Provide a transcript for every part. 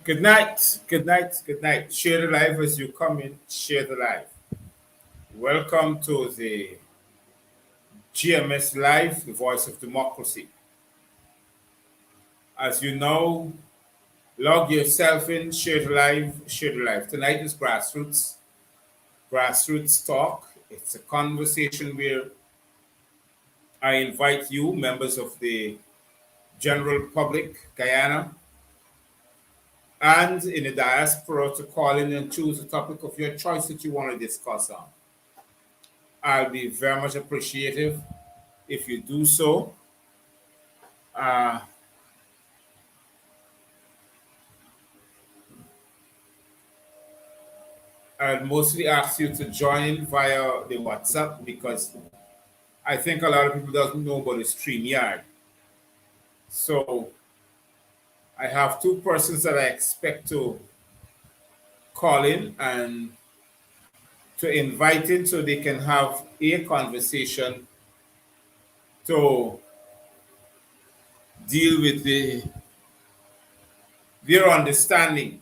Good night, good night, good night. Share the live as you come in, share the live. Welcome to the GMS Live, the voice of democracy. As you know, log yourself in, share the live, share the live. Tonight is Grassroots Talk. It's a conversation where I invite you, members of the general public, Guyana, and in the diaspora to call in and choose a topic of your choice that you want to discuss on. I'll be very much appreciative if you do so. I'll mostly ask you to join via the WhatsApp because I think a lot of people don't know about the StreamYard. So I have two persons that I expect to call in and to invite in so they can have a conversation to deal with their understanding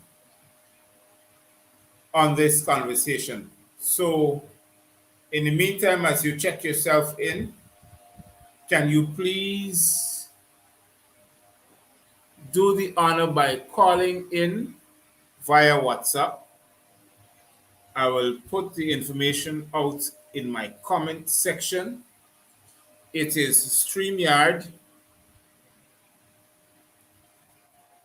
on this conversation. So in the meantime, as you check yourself in, can you please do the honor by calling in via WhatsApp? I will put the information out in my comment section. It is StreamYard.com/5QK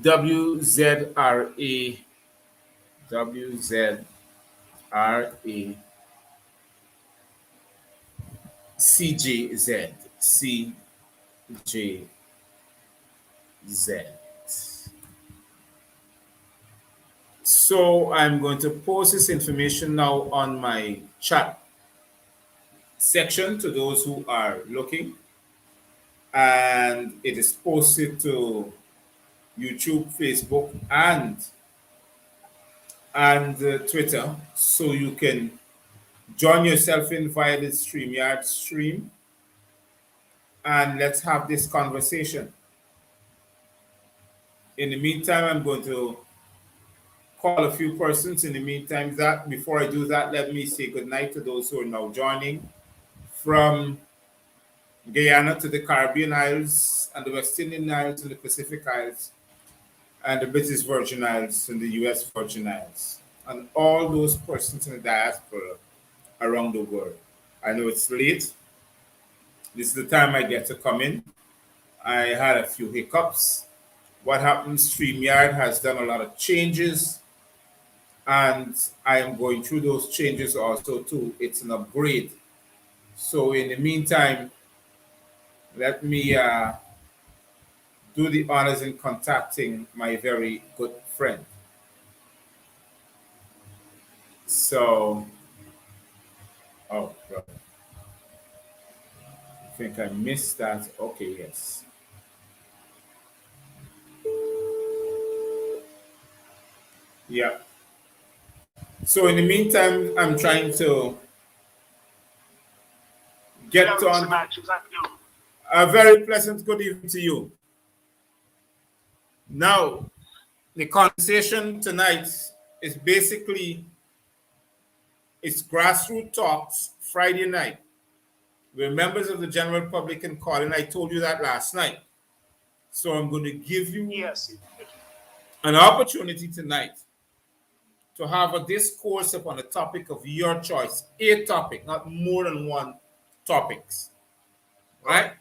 WZRA CJZ. So I'm going to post this information now on my chat section to those who are looking, and it is posted to YouTube, Facebook, and Twitter, so you can join yourself in via the StreamYard stream, and let's have this conversation. In the meantime, I'm going to call a few persons. In the meantime, before I do that, let me say good night to those who are now joining from Guyana to the Caribbean Isles and the West Indian Isles and the Pacific Isles and the British Virgin Isles and the US Virgin Isles, and all those persons in the diaspora around the world. I know it's late. This is the time I get to come in. I had a few hiccups. What happens, StreamYard has done a lot of changes, and I am going through those changes also too. It's an upgrade. So in the meantime, let me do the honors in contacting my very good friend. So, oh, brother. I think I missed that. Okay, yes. Yeah. So in the meantime, I'm trying to get on. A very pleasant good evening to you. Now, the conversation tonight is basically, it's Grassroots Talks Friday night, where members of the general public can call, and I told you that last night. So I'm going to give you an opportunity tonight to have a discourse upon a topic of your choice, a topic, not more than one topics, right?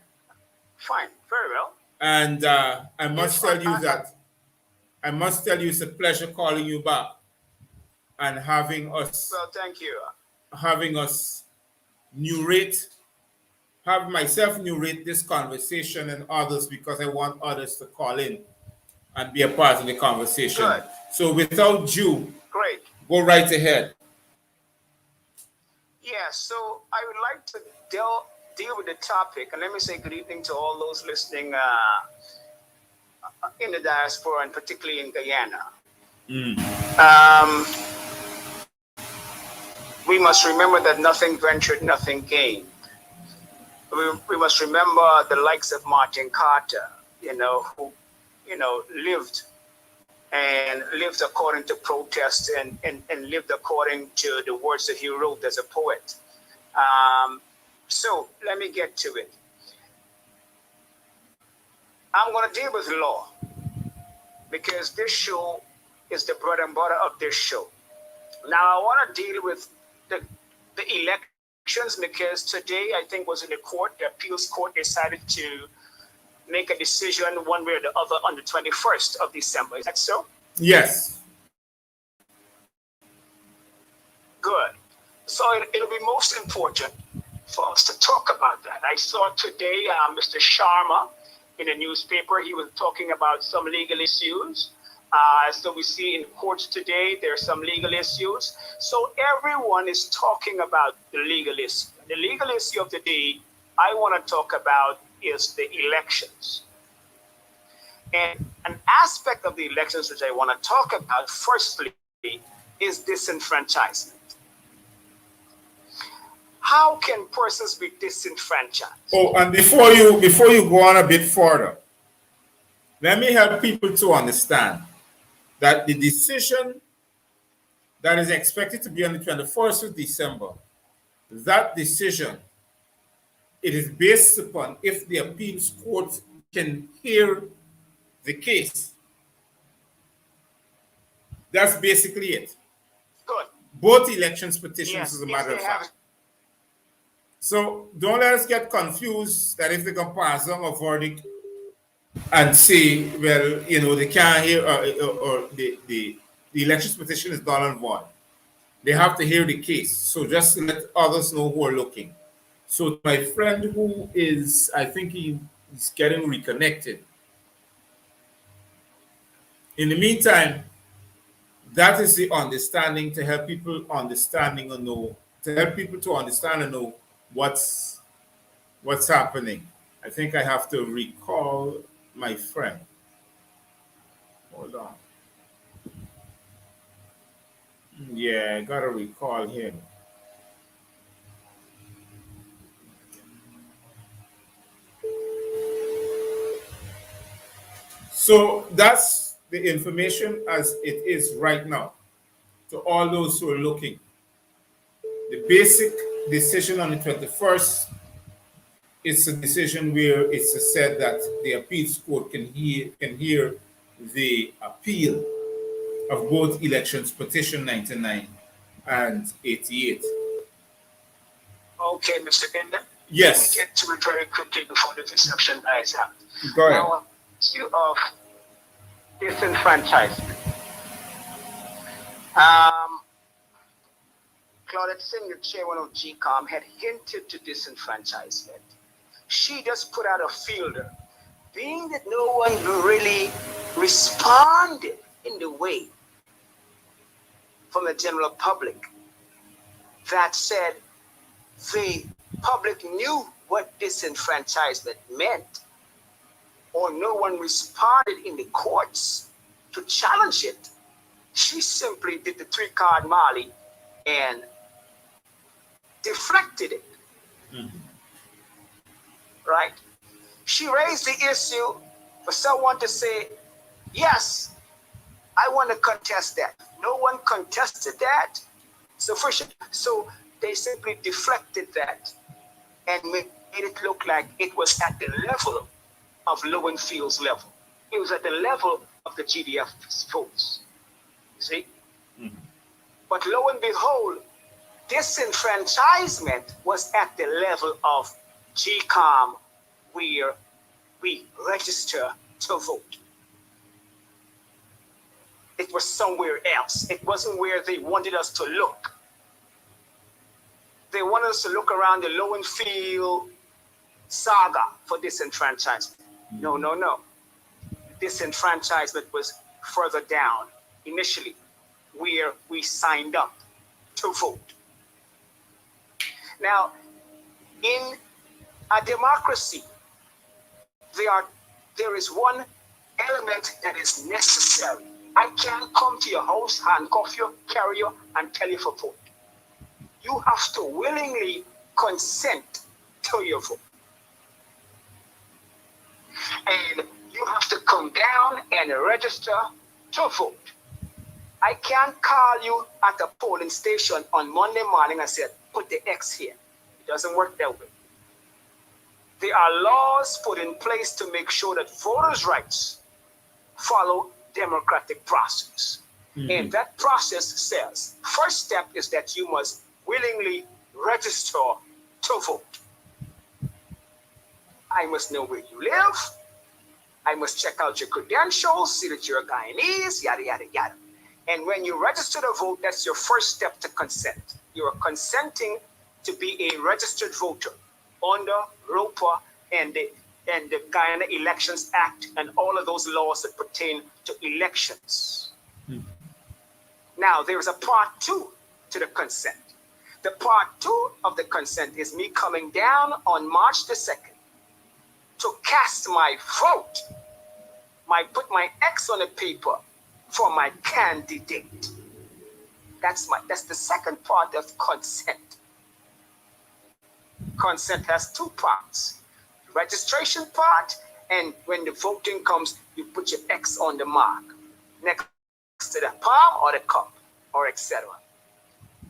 Fine, very well. And I must tell you it's a pleasure calling you back and having us. Well, thank you. Having us have myself narrate this conversation and others, because I want others to call in and be a part of the conversation. Good. So without you, great. Go right ahead. Yeah, so I would like to deal with the topic, and let me say good evening to all those listening in the diaspora and particularly in Guyana. Um, we must remember that nothing ventured, nothing gained. We must remember the likes of Martin Carter, who, lived according to protest and lived according to the words that he wrote as a poet. So let me get to it. I'm going to deal with law because this show is the bread and butter of this show. Now, I want to deal with the elections because today, I think, was in the court. The appeals court decided to make a decision one way or the other on the 21st of December. Is that so? Yes. Good. So it'll be most important for us to talk about that. I saw today Mr. Sharma in the newspaper. He was talking about some legal issues. So we see in courts today, there are some legal issues. So everyone is talking about the legal issue. The legal issue of the day I want to talk about is the elections. And an aspect of the elections which I want to talk about, firstly, is disenfranchisement. How can persons be disenfranchised? Oh, and before you go on a bit further, let me help people to understand that the decision that is expected to be on the 21st of December, that decision, it is based upon if the appeals court can hear the case. That's basically it. Good. Both elections petitions, Yes, as a matter of they have fact. So don't let us get confused that if they can pass on a verdict and say, well, they can't hear or the elections petition is null and void. They have to hear the case. So just to let others know who are looking. So my friend who is, I think he is getting reconnected. In the meantime, that is the understanding to help people understanding or know, to help people to understand and know what's happening. I think I have to recall my friend. Hold on. Yeah, I gotta recall him. So that's the information as it is right now to all those who are looking. The basic decision on the 21st is a decision where it's said that the appeals court can hear the appeal of both elections, petition 99 and 88. Okay, Mr. Binder. Yes. Let me get to it very quickly before the deception dies out. Go ahead. Now, issue of disenfranchisement. Claudette Singh, the chairman of GCOM, had hinted to disenfranchisement. She just put out a fielder, being that no one really responded in the way from the general public that said the public knew what disenfranchisement meant, or no one responded in the courts to challenge it. She simply did the three-card Mali and deflected it. Mm-hmm. Right? She raised the issue for someone to say, yes, I want to contest that. No one contested that. So they simply deflected that and made it look like it was at the level of Lowenfield's level. It was at the level of the GDF's votes. See? Mm-hmm. But lo and behold, disenfranchisement was at the level of GCOM, where we register to vote. It was somewhere else. It wasn't where they wanted us to look. They wanted us to look around the Lowenfield saga for disenfranchisement. No. Disenfranchisement was further down initially, where we signed up to vote. Now, in a democracy, there is one element that is necessary. I can't come to your house, handcuff you, carry you, and tell you for vote. You have to willingly consent to your vote. And you have to come down and register to vote. I can't call you at a polling station on Monday morning and say, put the X here. It doesn't work that way. There are laws put in place to make sure that voters' rights follow democratic process. And that process says, first step is that you must willingly register to vote. I must know where you live. I must check out your credentials, see that you're a Guyanese, yada, yada, yada. And when you register to vote, that's your first step to consent. You're consenting to be a registered voter under ROPA and the Guyana Elections Act and all of those laws that pertain to elections. Now, there's a part two to the consent. The part two of the consent is me coming down on March the 2nd to cast my vote, put my X on the paper for my candidate. That's the second part of consent. Consent has two parts. The registration part, and when the voting comes, you put your X on the mark next to the palm or the cup, or etc.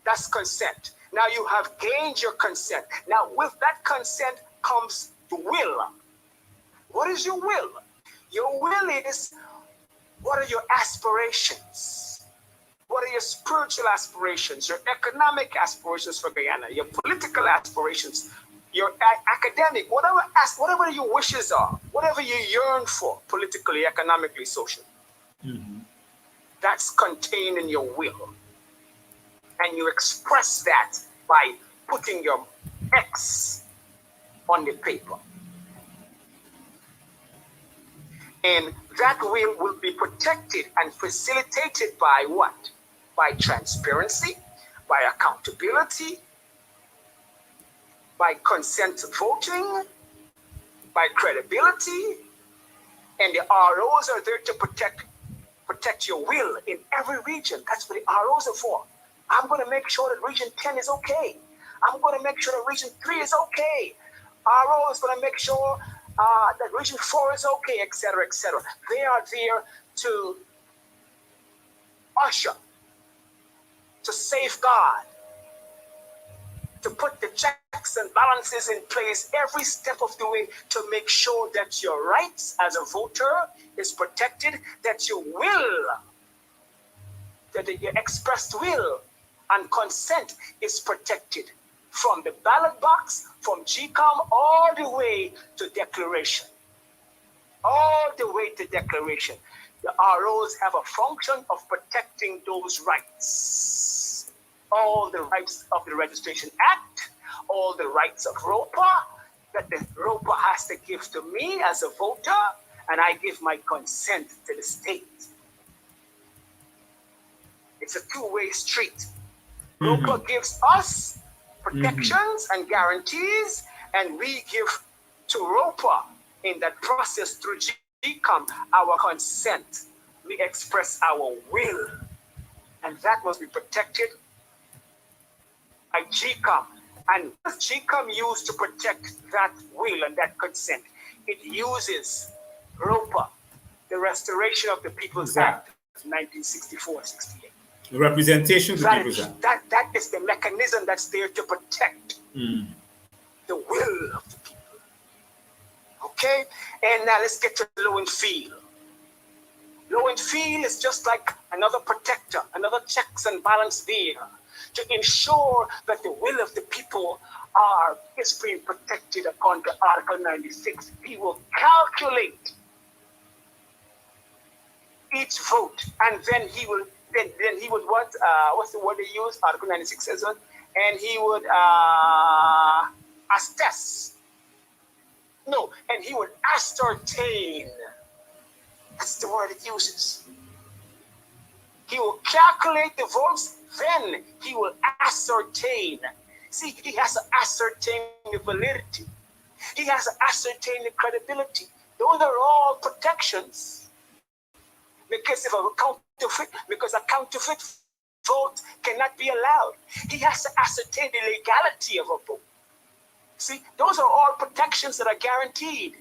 That's consent. Now you have gained your consent. Now with that consent comes the will. What is your will? Your will is, what are your aspirations? What are your spiritual aspirations, your economic aspirations for Guyana, your political aspirations, your academic, whatever your wishes are, whatever you yearn for, politically, economically, socially. That's contained in your will. And you express that by putting your X on the paper. And that will be protected and facilitated by what? By transparency, by accountability, by consent voting, by credibility. And the ROs are there to protect your will in every region. That's what the ROs are for. I'm going to make sure that region 10 is okay. I'm going to make sure that region 3 is okay. RO is going to make sure that region 4 is okay, etc., etc. They are there to usher, to safeguard, to put the checks and balances in place every step of the way to make sure that your rights as a voter is protected, that your will, that your expressed will and consent is protected from the ballot box, from GCOM, all the way to declaration. All the way to declaration. The ROs have a function of protecting those rights. All the rights of the Registration Act, all the rights of ROPA, that the ROPA has to give to me as a voter, and I give my consent to the state. It's a two-way street. ROPA gives us protections and guarantees, and we give to ROPA in that process through GCOM our consent. We express our will, and that must be protected by GCOM. And what does GCOM use to protect that will and that consent? It uses ROPA, the Restoration of the People's Act of 1964-68. The representation of the People's Act. That is the mechanism that's there to protect the will of the people. Okay? And now let's get to low and feel. Low and feel is just like another protector, another checks and balance there to ensure that the will of the people is being protected according to Article 96. He will calculate each vote, and then he would what's the word they use? Article 96 says it, and he would assess. No, and he would ascertain. That's the word it uses. He will calculate the votes, then he will ascertain. See, he has to ascertain the validity. He has to ascertain the credibility. Those are all protections. Because a counterfeit vote cannot be allowed. He has to ascertain the legality of a vote. See, those are all protections that are guaranteed.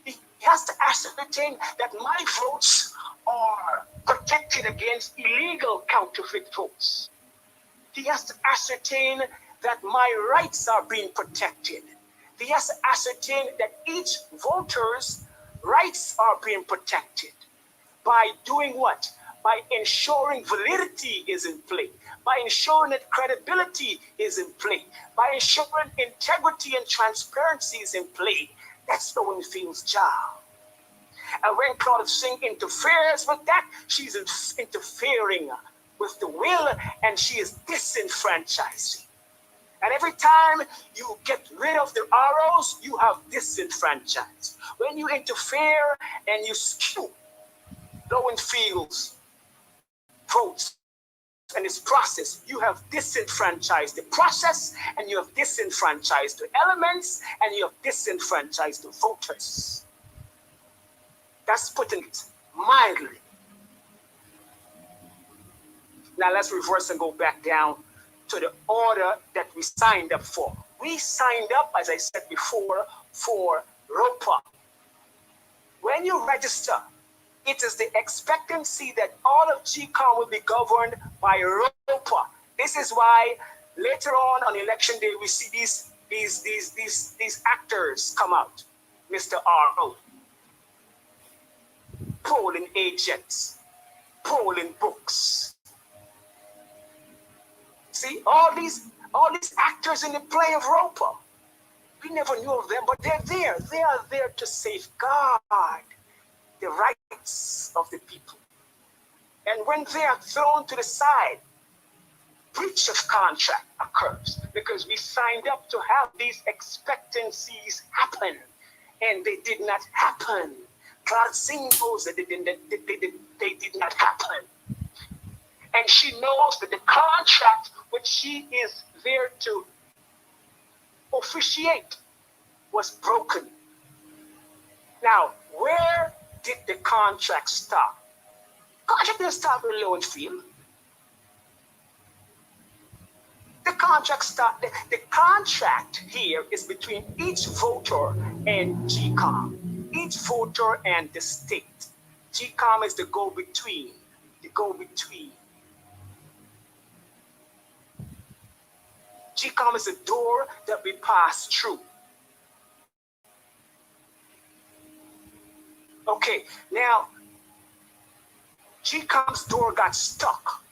He has to ascertain that my votes are protected against illegal counterfeit votes. He has to ascertain that my rights are being protected. He has to ascertain that each voter's rights are being protected. By doing what? By ensuring validity is in play, by ensuring that credibility is in play, by ensuring integrity and transparency is in play. That's Lowenfield's job. And when Claudia Singh interferes with that, she's interfering with the will, and she is disenfranchising. And every time you get rid of the arrows, you have disenfranchised. When you interfere and you skew Lowenfield's votes and its process, you have disenfranchised the process, and you have disenfranchised the elements, and you have disenfranchised the voters. That's putting it mildly. Now let's reverse and go back down to the order that we signed up for. We signed up, as I said before, for ROPA. When you register, it is the expectancy that all of GCOM will be governed by ROPA. This is why later on election day we see these actors come out. Mr. R.O., polling agents, polling books. See, all these actors in the play of ROPA. We never knew of them, but they're there. They are there to safeguard the rights of the people. And when they are thrown to the side, breach of contract occurs because we signed up to have these expectancies happen, and they did not happen. Claudia Singh knows that they did not happen. And she knows that the contract which she is there to officiate was broken. Now, where did the contract start? Contract didn't start with Lowenfield. The contract here is between each voter and GCOM, each voter and the state. GCOM is the go-between, GCOM is a door that we pass through. Okay, now GCOM's door got stuck.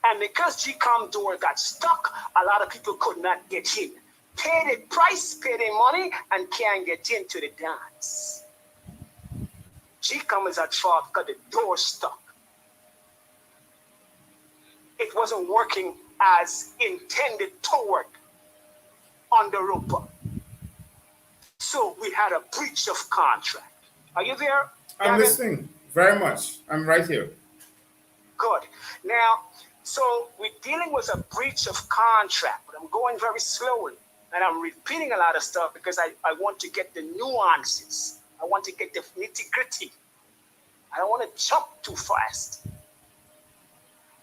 And because GCOM door got stuck, a lot of people could not get in. Pay the price, pay the money, and can't get into the dance. GCOM is at fault because the door stuck. It wasn't working as intended to work on the ROPA. So we had a breach of contract. Are you there? I'm listening very much. I'm right here. Good. Now, so we're dealing with a breach of contract, but I'm going very slowly. And I'm repeating a lot of stuff because I want to get the nuances. I want to get the nitty-gritty. I don't want to jump too fast.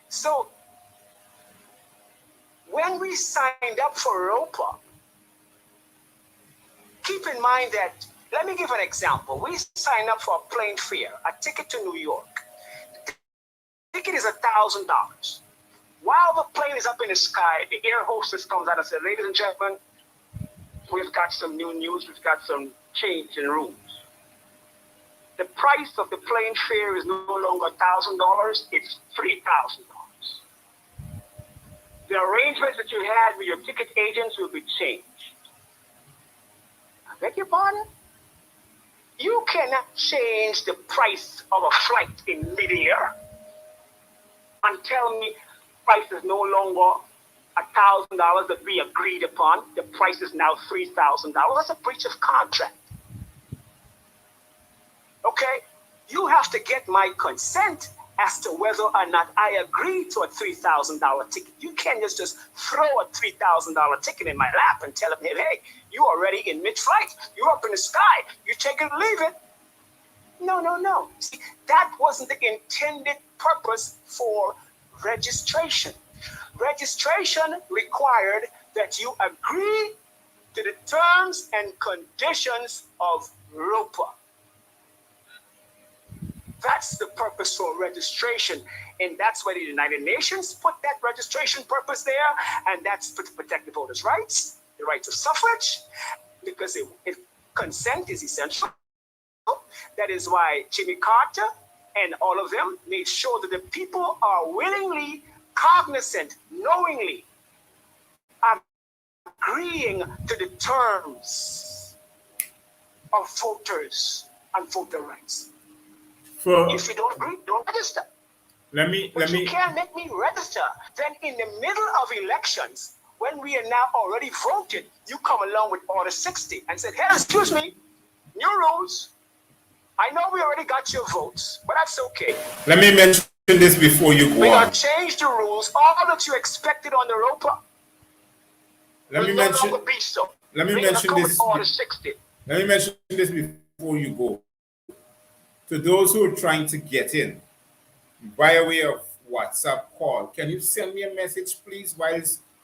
So when we signed up for ROPA, keep in mind that, let me give an example. We signed up for a plane fare, a ticket to New York. The ticket is $1,000. While the plane is up in the sky, the air hostess comes out and says, ladies and gentlemen, we've got some new news. We've got some change in rooms. The price of the plane fare is no longer $1,000. It's $3,000. The arrangements that you had with your ticket agents will be changed. I beg your pardon? You cannot change the price of a flight in midair and tell me price is no longer $1,000 that we agreed upon. The price is now $3,000. That's a breach of contract. Okay? You have to get my consent, as to whether or not I agree to a $3,000 ticket. You can't just throw a $3,000 ticket in my lap and tell me, hey, you're already in mid-flight. You're up in the sky. You take it or leave it. No. See, that wasn't the intended purpose for registration. Registration required that you agree to the terms and conditions of ROPA. That's the purpose for registration. And that's why the United Nations put that registration purpose there. And that's to protect the voters' rights, the rights of suffrage, because if consent is essential. That is why Jimmy Carter and all of them made sure that the people are willingly, cognizant, knowingly agreeing to the terms of voters and voter rights. If you don't agree, don't register. You can't make me register. Then in the middle of elections, when we are now already voted, you come along with Order 60 and said, hey, excuse me, new rules. I know we already got your votes, but that's okay. Let me mention this before you go We're on. going to change the rules. All that you expected on the ROPA Let me mention this. Order 60. Let me mention this before you go. To those who are trying to get in by way of WhatsApp call, can you send me a message, please, while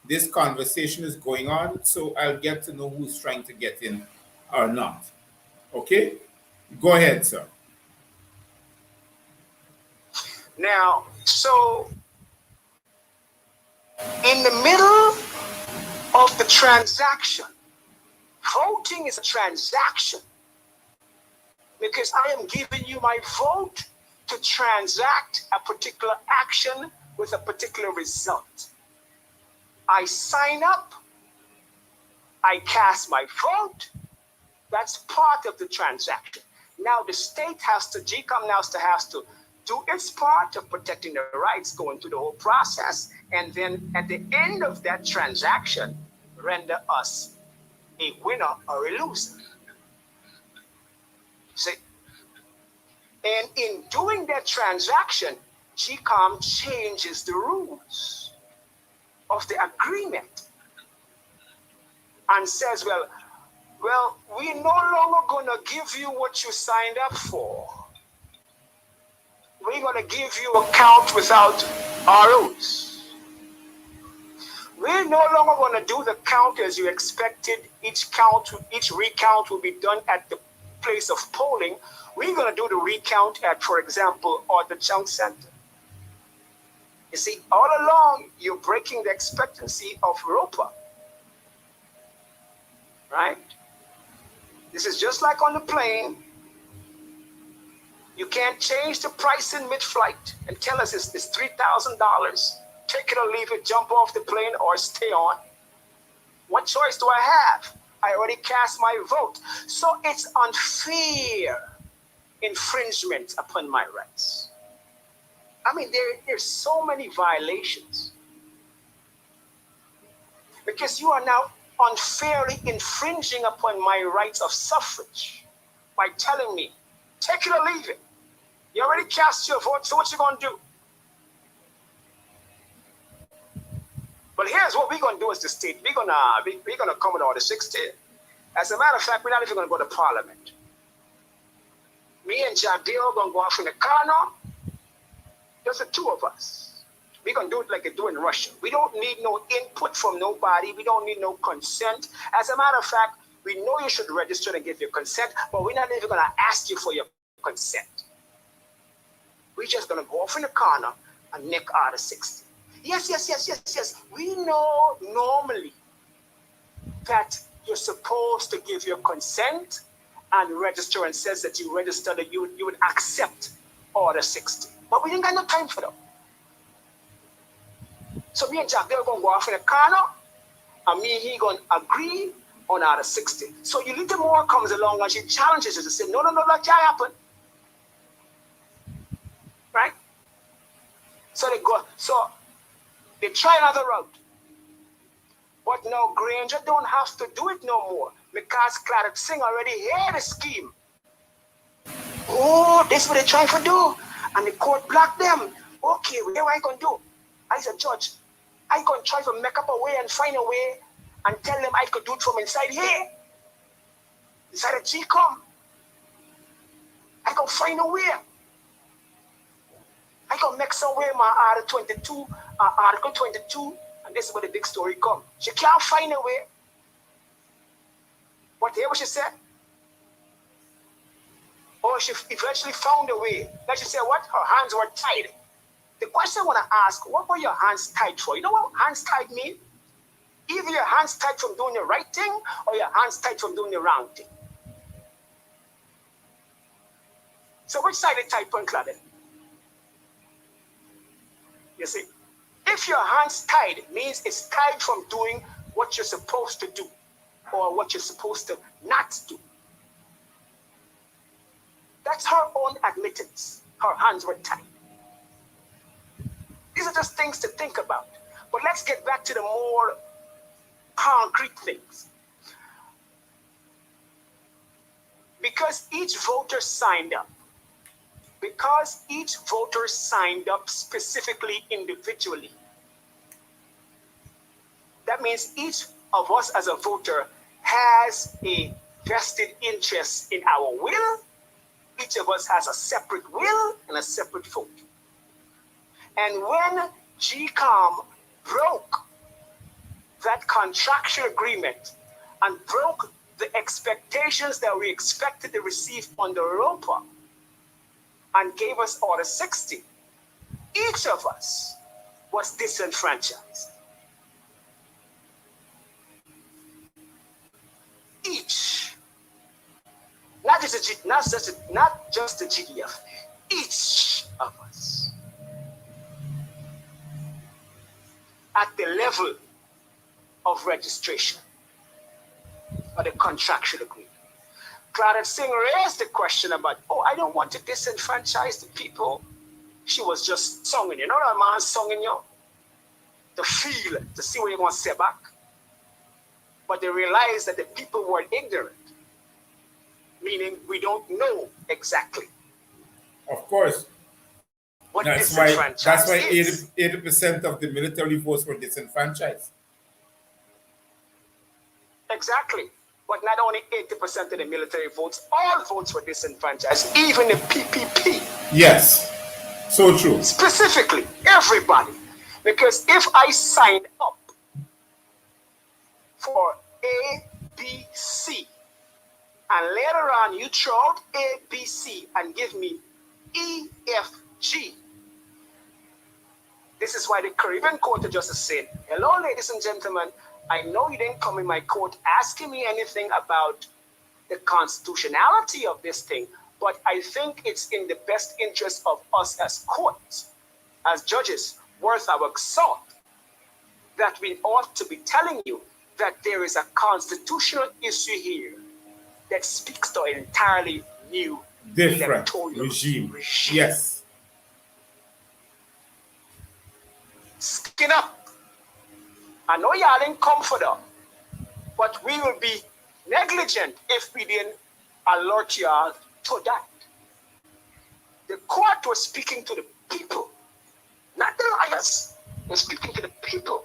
this conversation is going on, so I'll get to know who's trying to get in or not. Okay? Go ahead, sir. Now, so in the middle of the transaction, voting is a transaction because I am giving you my vote to transact a particular action with a particular result. I sign up, I cast my vote, that's part of the transaction. Now the state GCOM now has to do its part of protecting the rights, going through the whole process, and then at the end of that transaction, render us a winner or a loser. See? And in doing that transaction, GCOM changes the rules of the agreement and says, well, we're no longer going to give you what you signed up for. We're going to give you a count without ROs. We're no longer going to do the count as you expected. Each recount will be done at the place of polling. We're going to do the recount at, for example, the Junk Center. You see, all along, you're breaking the expectancy of ROPA. Right? This is just like on the plane. You can't change the price in mid-flight and tell us it's $3,000. Take it or leave it, jump off the plane or stay on. What choice do I have? I already cast my vote. So it's unfair infringement upon my rights. I mean, there's so many violations. Because you are now unfairly infringing upon my rights of suffrage by telling me, take it or leave it. You already cast your vote, so what you going to do? But here's what we're going to do as the state. We're going to come with Order 60. As a matter of fact, we're not even going to go to Parliament. Me and Jack Dale are going to go off in the car now. Just the two of us. We're going to do it like they do in Russia. We don't need no input from nobody. We don't need no consent. As a matter of fact, we know you should register and give your consent, but we're not even going to ask you for your consent. We're just going to go off in the corner and nick Order 60. Yes. We know normally that you're supposed to give your consent and register, and says that you register that you would accept Order 60. But we didn't got no time for that. So me and Jack, they're going to go off in the corner, and he going to agree on Order 60. So Yulita Moore comes along and she challenges us and says, no, that can't happen. Right? So they try another route. But now Granger don't have to do it no more because Clarence Singh already had a scheme. Oh, this is what they're trying to do. And the court blocked them. Okay, what am I going to do? I said, Judge, I going to try to make up a way and find a way and tell them I could do it from inside here. Inside a GCOM. I can find a way. I can make some way my Article 22, and this is where the big story comes. She can't find a way. Whatever she said. Or she eventually found a way. Like she said, what? Her hands were tied. The question I want to ask, what were your hands tied for? You know what hands tied mean? Either your hands tied from doing the right thing or your hands tied from doing the wrong thing. So which side is tied on, Claudette? You see, if your hands tied means it's tied from doing what you're supposed to do or what you're supposed to not do. That's her own admittance. Her hands were tied. These are just things to think about. But let's get back to the more concrete things. Because each voter signed up, specifically individually, that means each of us as a voter has a vested interest in our will. Each of us has a separate will and a separate vote. And when GCOM broke that contractual agreement and broke the expectations that we expected to receive under ROPA and gave us Order 60, each of us was disenfranchised. Each. Not just the GDF. Each of us. At the level of registration or the contractual agreement. Claudette Singh raised the question about, I don't want to disenfranchise the people. She was just songing. You know that man songing you? To feel, to see what he wants to say back. But they realized that the people were ignorant. Meaning we don't know exactly. Of course. What that's why 80% of the military votes were disenfranchised. Exactly. But not only 80% of the military votes, all votes were disenfranchised, even the PPP. Yes, so true. Specifically, everybody. Because if I signed up for A, B, C, and later on you throw out A, B, C and give me E, F, G. This is why the Caribbean Court of Justice said, hello, ladies and gentlemen, I know you didn't come in my court asking me anything about the constitutionality of this thing, but I think it's in the best interest of us as courts, as judges, worth our salt, that we ought to be telling you that there is a constitutional issue here that speaks to an entirely new different regime. Yes. Skin up. I know y'all didn't come for that, but we will be negligent if we didn't alert y'all to that. The court was speaking to the people, not the liars. They're speaking to the people.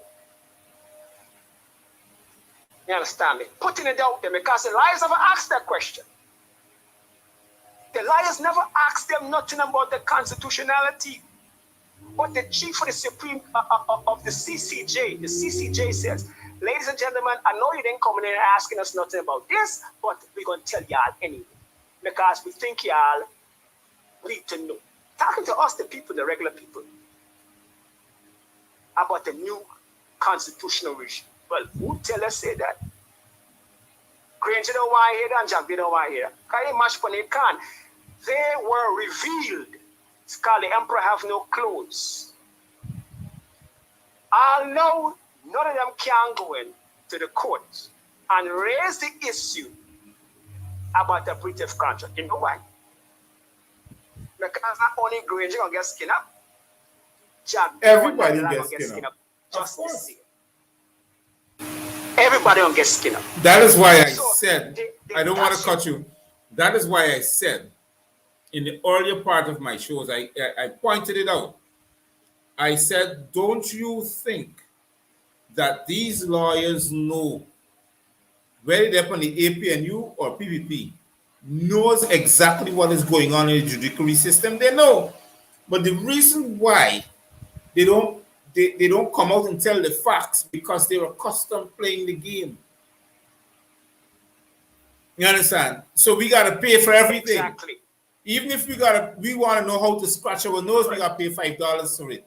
You understand me? Putting it out there because the liars never asked that question. The liars never asked them nothing about the constitutionality. But the chief of the Supreme of the CCJ says, ladies and gentlemen, I know you didn't come in and asking us nothing about this, but we're going to tell y'all anyway. Because we think y'all need to know. Talking to us, the people, the regular people, about the new constitutional regime. Well, who tell us say that? Granger don't want to hear that, and Jack, they don't want to hear that. Because they mash when they can. They were revealed. It's called the emperor have no clothes. Although none of them can go in to the court and raise the issue about the British contract. You know why? Because not only Granger gonna get skin up, Jack, everybody gets skin up. Just the same. Everybody gonna get skin up. That is why I said, I don't want to cut you. That is why I said, in the earlier part of my shows, I pointed it out. I said, don't you think that these lawyers know, whether they're on the APNU or PPP, knows exactly what is going on in the judiciary system? They know. But the reason why they don't come out and tell the facts because they're accustomed playing the game. You understand? So we gotta pay for everything. Exactly. Even if we want to know how to scratch our nose, we gotta pay $5 for it.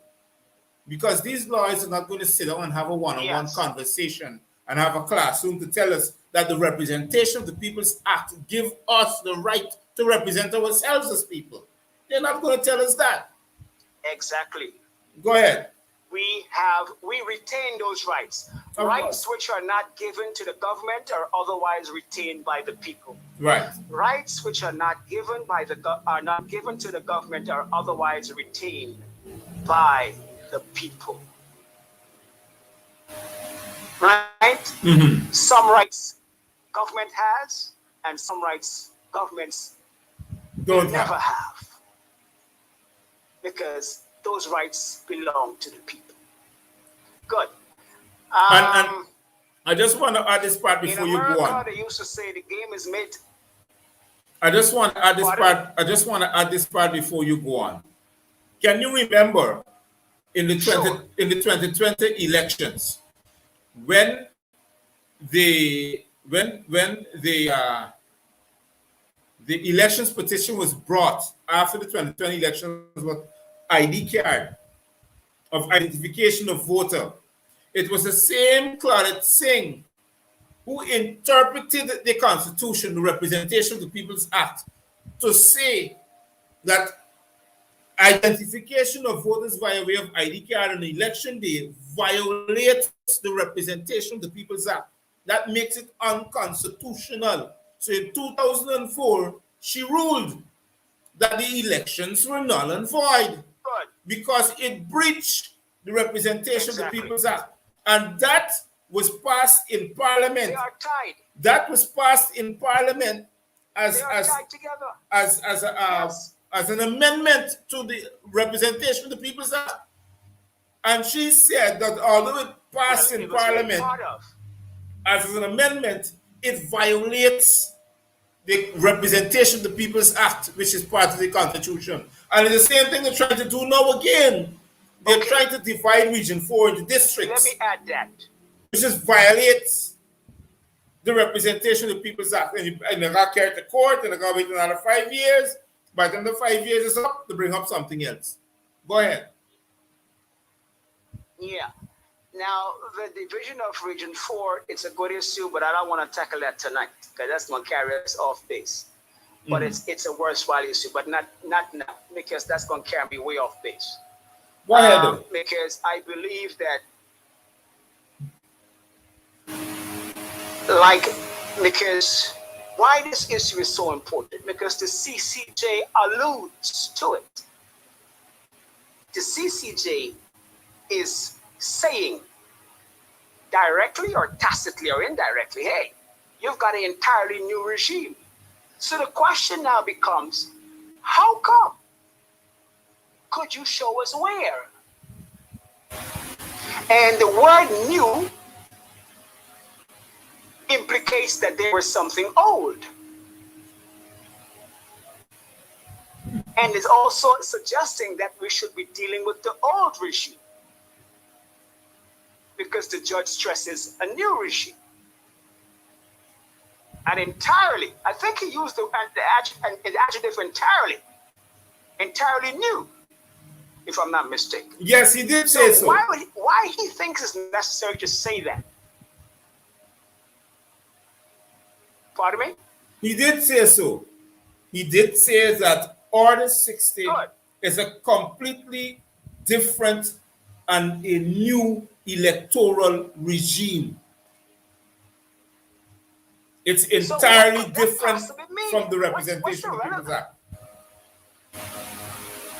Because these lawyers are not going to sit down and have a one-on-one conversation and have a classroom to tell us that the representation of the People's Act give us the right to represent ourselves as people. They're not going to tell us that. Exactly. Go ahead. We retain those rights. Rights which are not given to the government are otherwise retained by the people. Right. Rights which are not given to the government are otherwise retained by the people. Right? Mm-hmm. Some rights government has, and some rights governments don't never have. Because those rights belong to the people. Good. And I just want to add this part before you go on. They used to say the game is made. I just want to add this part. I just want to add this part before you go on. Can you remember in the 2020 elections when the elections petition was brought after the 2020 elections with ID card of identification of voter? It was the same Claudette Singh who interpreted the Constitution, the Representation of the People's Act, to say that identification of voters via way of ID card on election day violates the Representation of the People's Act. That makes it unconstitutional. So in 2004, she ruled that the elections were null and void because it breached the Representation of the People's Act. And that was passed in Parliament. They are tied. That was passed in Parliament as an amendment to the Representation of the People's Act. And she said that although it passed in Parliament as an amendment, it violates the Representation of the People's Act, which is part of the Constitution. And it's the same thing they're trying to do now again. They're trying to divide Region 4 into districts. Let me add that. Which just violates the Representation of the People's Act. And they got carried to court, and they got to wait another 5 years. By the time the 5 years is up, to bring up something else. Go ahead. Yeah. Now, the division of Region 4, it's a good issue, but I don't want to tackle that tonight because that's going to carry us off base. But it's a worthwhile issue, but not now, because that's going to carry me way off base. Go ahead. Because I believe that, because why this issue is so important? Because the CCJ alludes to it. The CCJ is saying directly or tacitly or indirectly, hey, you've got an entirely new regime. So the question now becomes, how come? Could you show us where? And the word new implicates that there was something old. And is also suggesting that we should be dealing with the old regime, because the judge stresses a new regime. And entirely, I think he used the adjective entirely new, if I'm not mistaken. Yes, he did say so. Why he thinks it's necessary to say that? Pardon me? He did say so. He did say that Order 60 is a completely different and a new electoral regime. It's entirely different from the Representation of the People's Act.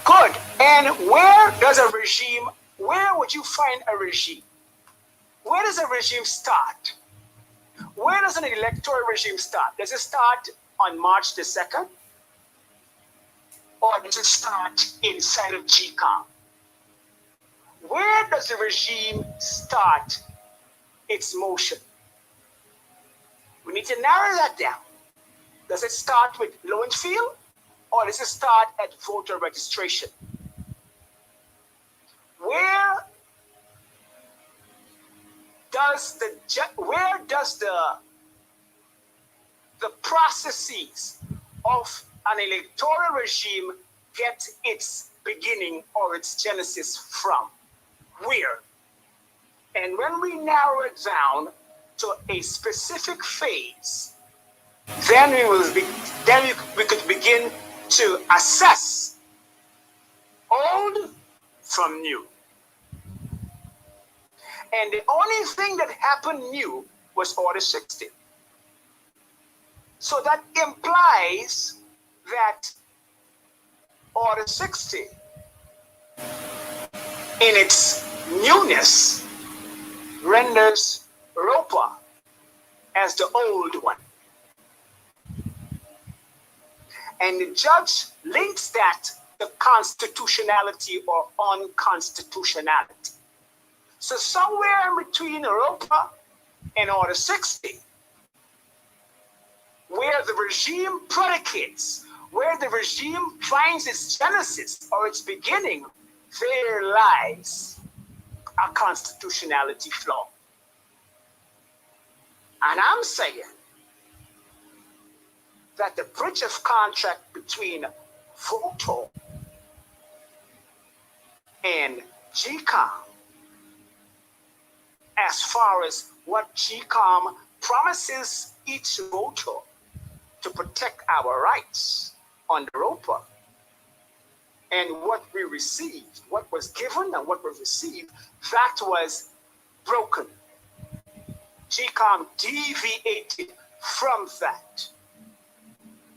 Good. And where would you find a regime? Where does a regime start? Where does an electoral regime start? Does it start on March the 2nd? or does it start inside of GCOM? Where does the regime start its motion? We need to narrow that down. Does it start with low and feel, or does it start at voter registration? Where does the processes of an electoral regime get its beginning or its genesis from? Where? And when we narrow it down to a specific phase, then we could begin to assess old from new. And the only thing that happened new was Order 60. So that implies that Order 60, in its newness, renders ROPA as the old one. And the judge links that to constitutionality or unconstitutionality. So somewhere in between ROPA and Order 60, where the regime predicates, where the regime finds its genesis or its beginning, there lies a constitutionality flaw. And I'm saying that the breach of contract between VOTO and GCOM, as far as what GCOM promises each voter to protect our rights under ROPA, and what we received, what was given and what was received, that was broken. GCOM deviated from that.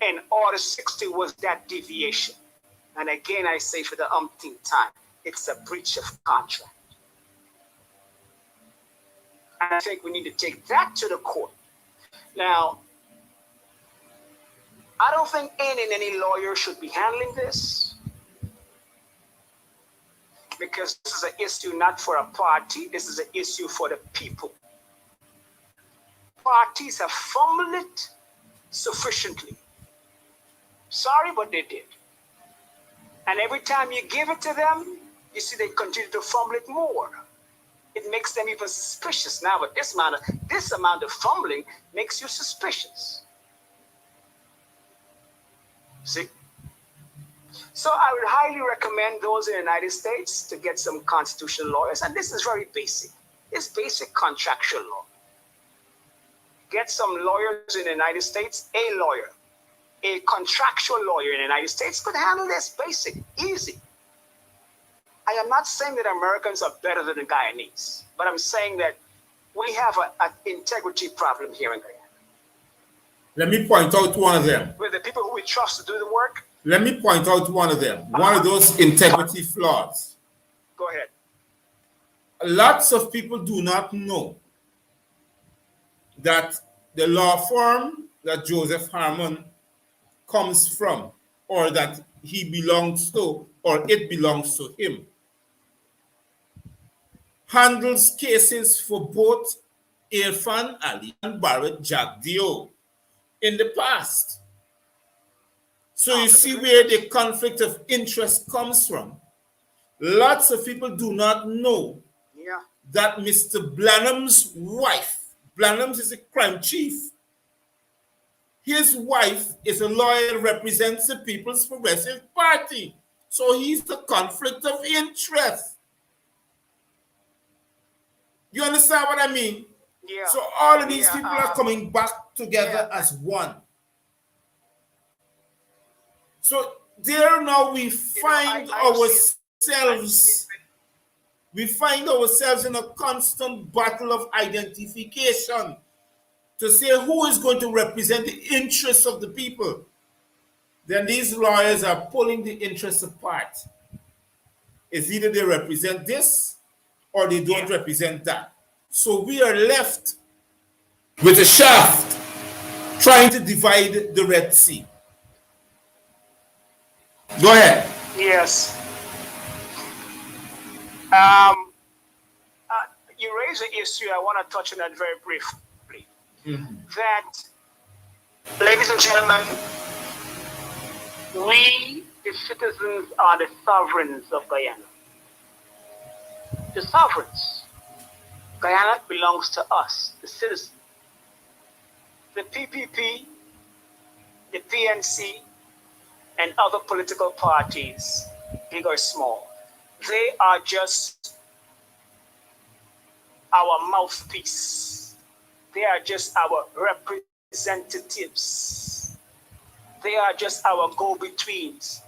And Order 60 was that deviation. And again, I say for the umpteenth time, it's a breach of contract. And I think we need to take that to the court. Now, I don't think any lawyer should be handling this, because this is an issue not for a party, this is an issue for the people. Parties have fumbled it sufficiently. Sorry, but they did. And every time you give it to them, you see they continue to fumble it more. It makes them even suspicious. Now, but this amount of fumbling makes you suspicious. See? So I would highly recommend those in the United States to get some constitutional lawyers. And this is very basic. It's basic contractual law. Get some lawyers in the United States, a lawyer. A contractual lawyer in the United States could handle this basic, easy. I am not saying that Americans are better than the Guyanese, but I'm saying that we have an integrity problem here in Guyana. Let me point out one of them. With the people who we trust to do the work. Let me point out one of them. One of those integrity flaws. Go ahead. Lots of people do not know that the law firm that Joseph Harmon comes from, or that he belongs to, or it belongs to him, handles cases for both Irfan Ali and Barrett Jagdeo in the past. So you see where the conflict of interest comes from. Lots of people do not know that Mr. Blanham's wife, Blanham is a crime chief, his wife is a lawyer that represents the People's Progressive Party. So he's the conflict of interest. You understand what I mean? Yeah. So all of these people are coming back together as one. So there now we find ourselves in a constant battle of identification to say who is going to represent the interests of the people. Then these lawyers are pulling the interests apart. It's either they represent this or they don't represent that. So we are left with a shaft trying to divide the Red Sea. Go ahead. Yes. Um, you raise an issue. I want to touch on that very briefly. That, ladies and gentlemen, we, the citizens, are the sovereigns of Guyana. The sovereigns. Guyana belongs to us, the citizens. The PPP, the PNC, and other political parties, big or small, they are just our mouthpiece. They are just our representatives. They are just our go-betweens.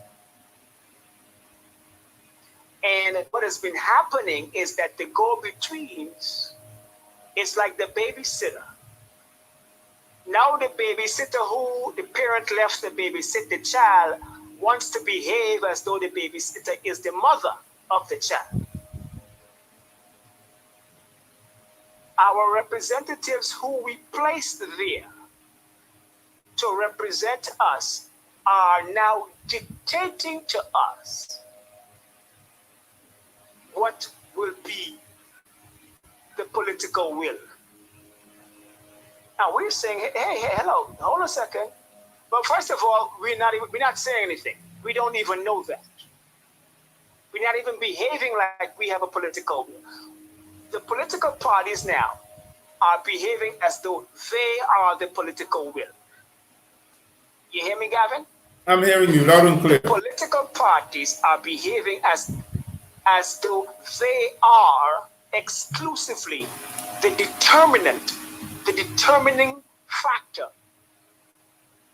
And what has been happening is that the go-betweens is like the babysitter. Now the babysitter who the parent left to babysit the child wants to behave as though the babysitter is the mother of the child. Our representatives who we placed there to represent us are now dictating to us what will be the political will. Now we're saying, hey, hello, hold a second. But first of all, we're not saying anything. We don't even know that. We're not even behaving like we have a political will. The political parties now are behaving as though they are the political will. You hear me, Gavin? I'm hearing you loud and clear. Political parties are behaving as though they are exclusively the determining factor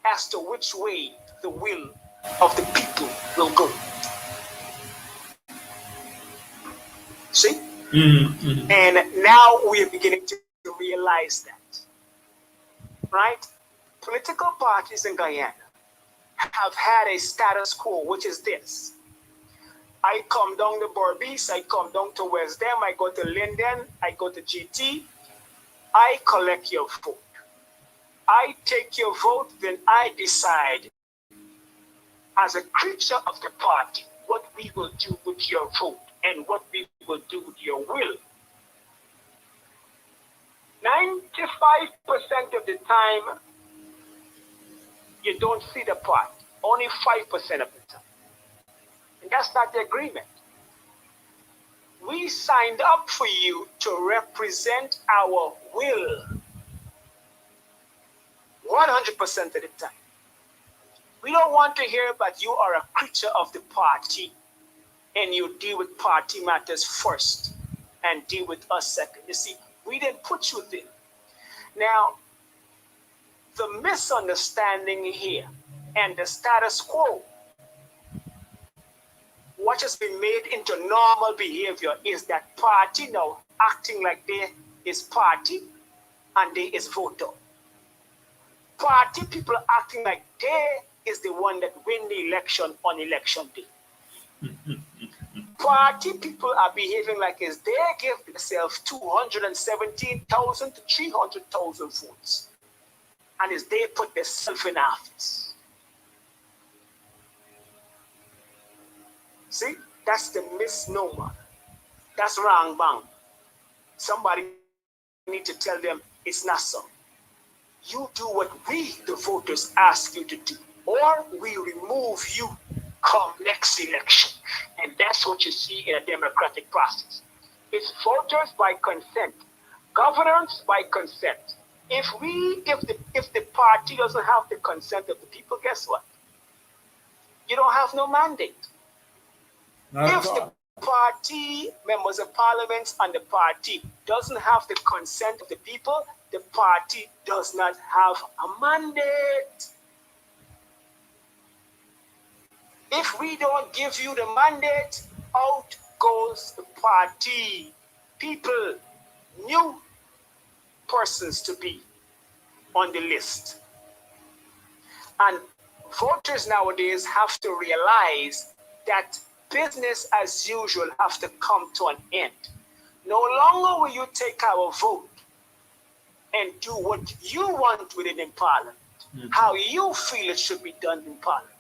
as to which way the will of the people will go. See? Mm-hmm. And now we are beginning to realize that. Right? Political parties in Guyana have had a status quo, which is this. I come down to Berbice, I come down to West Dem, I go to Linden, I go to GT, I collect your vote. I take your vote, then I decide as a creature of the party what we will do with your vote and what we will do with your will. 95% of the time, you don't see the party. Only 5% of the time. And that's not the agreement. We signed up for you to represent our will 100% of the time. We don't want to hear that you are a creature of the party and you deal with party matters first and deal with us second. You see, we didn't put you there. Now, the misunderstanding here and the status quo, what has been made into normal behavior is that party now acting like they is party and they is voter. Party people acting like they is the one that win the election on election day. Party people are behaving like as they give themselves 217,000 to 300,000 votes. And as they put themselves in office. See, that's the misnomer. That's wrong bang. Somebody need to tell them it's not so. You do what we, the voters, ask you to do, or we remove you come next election. And that's what you see in a democratic process. It's voters by consent, governance by consent. If the party doesn't have the consent of the people, guess what? You don't have no mandate. If the party, members of parliament and the party doesn't have the consent of the people, the party does not have a mandate. If we don't give you the mandate, out goes the party. People, new persons to be on the list. And voters nowadays have to realize that business as usual have to come to an end. No longer will you take our vote and do what you want with it in Parliament, how you feel it should be done in Parliament.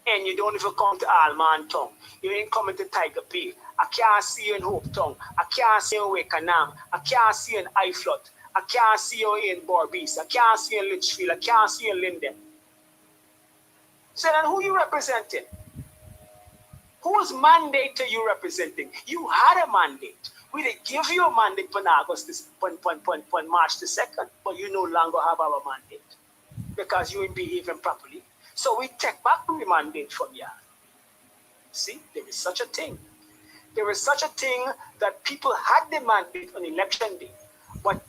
and you don't even come to Alman Town. You ain't coming to Tiger Bay. I can't see you in Hope Town. I can't see you in Wakenham. I can't see you in Iflot. I can't see you in Borbees. I can't see you in Litchfield. I can't see you in Linden. So then who you representing? Whose mandate are you representing? You had a mandate. We did give you a mandate for August, March the 2nd, but you no longer have our mandate because you ain't behaving properly. So we take back the mandate from you. See, there is such a thing. There is such a thing that people had the mandate on election day, but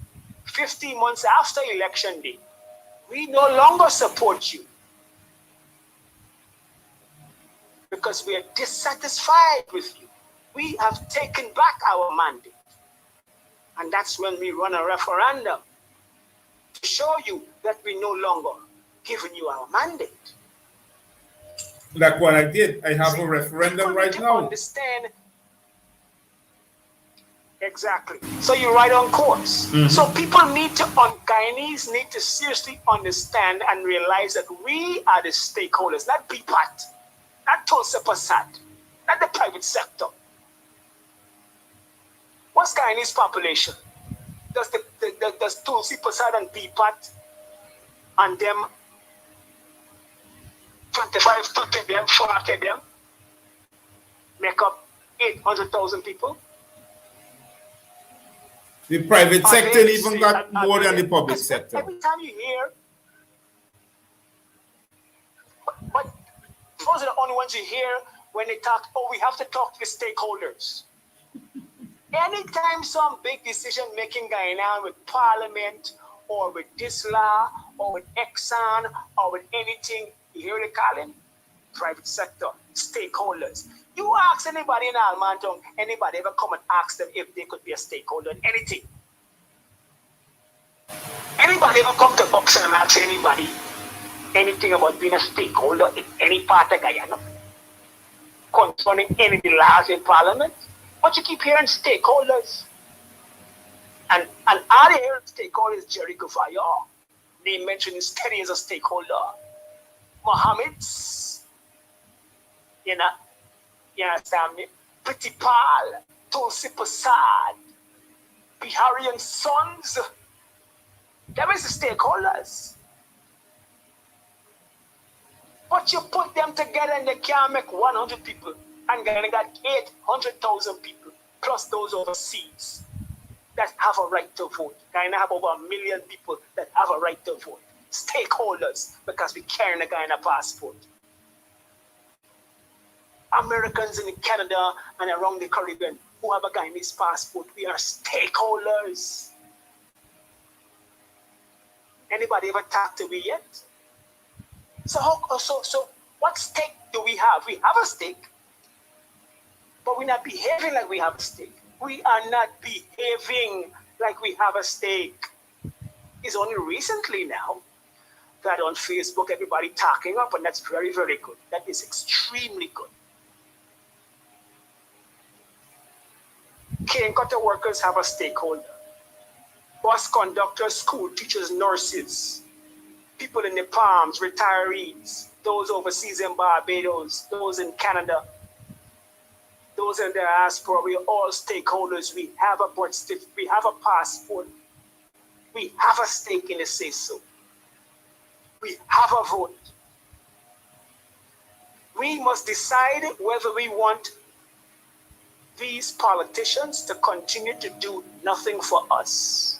15 months after election day, we no longer support you because we are dissatisfied with you. We have taken back our mandate. And that's when we run a referendum to show you that we no longer giving you our mandate. Like what I did. I have a referendum right now. Understand. Exactly. So you're right on course. Mm-hmm. So people need to, Guyanese need to seriously understand and realize that we are the stakeholders, not BPAT, not Tulsi Prasad, not the private sector. What's Guyanese population? Does Tulsi Prasad and BPAT and them 25 to them, 40 them make up 800,000 people? The private sector even got more than the public sector. Every time you hear, but those are the only ones you hear when they talk, oh, we have to talk to the stakeholders. Anytime some big decision making going on with Parliament or with this law or with Exxon or with anything, you hear they calling private sector, stakeholders. You ask anybody in Almanton, anybody ever come and ask them if they could be a stakeholder in anything? Anybody ever come to Buxton and ask anybody anything about being a stakeholder in any part of Guyana concerning any of the laws in Parliament? But you keep hearing stakeholders. And all you hear stakeholders, Jerry Gufayar. They mention his steady as a stakeholder. Mohammed's, you understand me? Pritipal, Tulsi Prasad, Biharian sons. Them is the stakeholders. But you put them together and they can't make 100 people. And Guyana got 800,000 people, plus those overseas that have a right to vote. Guyana have over 1 million people that have a right to vote. Stakeholders, because we carry a Guyana passport. Americans in Canada and around the Caribbean who have a Guyanese passport, we are stakeholders. Anybody ever talked to me yet? So what stake do we have? We have a stake, but we're not behaving like we have a stake. We are not behaving like we have a stake. It's only recently now that on Facebook everybody talking up, and that's very, very good. That is extremely good. Cane cutter workers have a stakeholder. Bus conductors, school teachers, nurses, people in the Palms, retirees, those overseas in Barbados, those in Canada, those in the diaspora, we are all stakeholders. We have a birth certificate, we have a passport, we have a stake in the say-so. We have a vote. We must decide whether we want these politicians to continue to do nothing for us.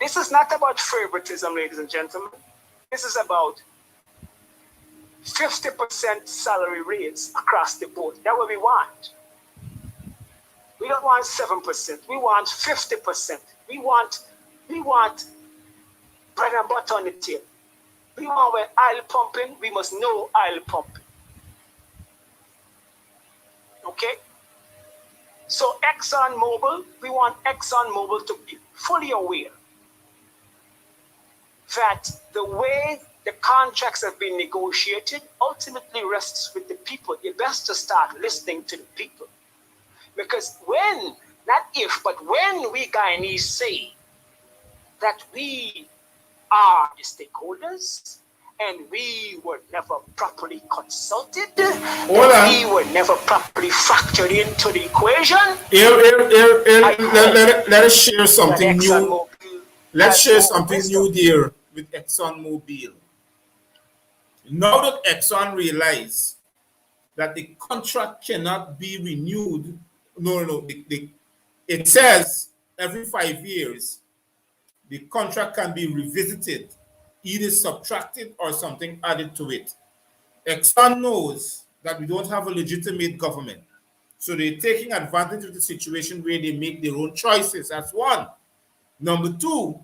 This is not about favoritism, ladies and gentlemen. This is about 50% salary raise across the board. That's what we want. We don't want 7%. We want 50%. We want bread and butter on the table. We want when oil pumping, we must know oil pumping. Okay? So ExxonMobil, we want ExxonMobil to be fully aware that the way the contracts have been negotiated ultimately rests with the people. It's best to start listening to the people. Because when, not if, but when we Guyanese say that we are the stakeholders and we were never properly consulted. Hold on. We were never properly factored into the equation. Let us share something new. Let's share something new there with ExxonMobil. Now that Exxon realized that the contract cannot be renewed, it says every 5 years the contract can be revisited, either subtracted or something added to it. Exxon knows that we don't have a legitimate government, so they're taking advantage of the situation where they make their own choices. That's one. Number two,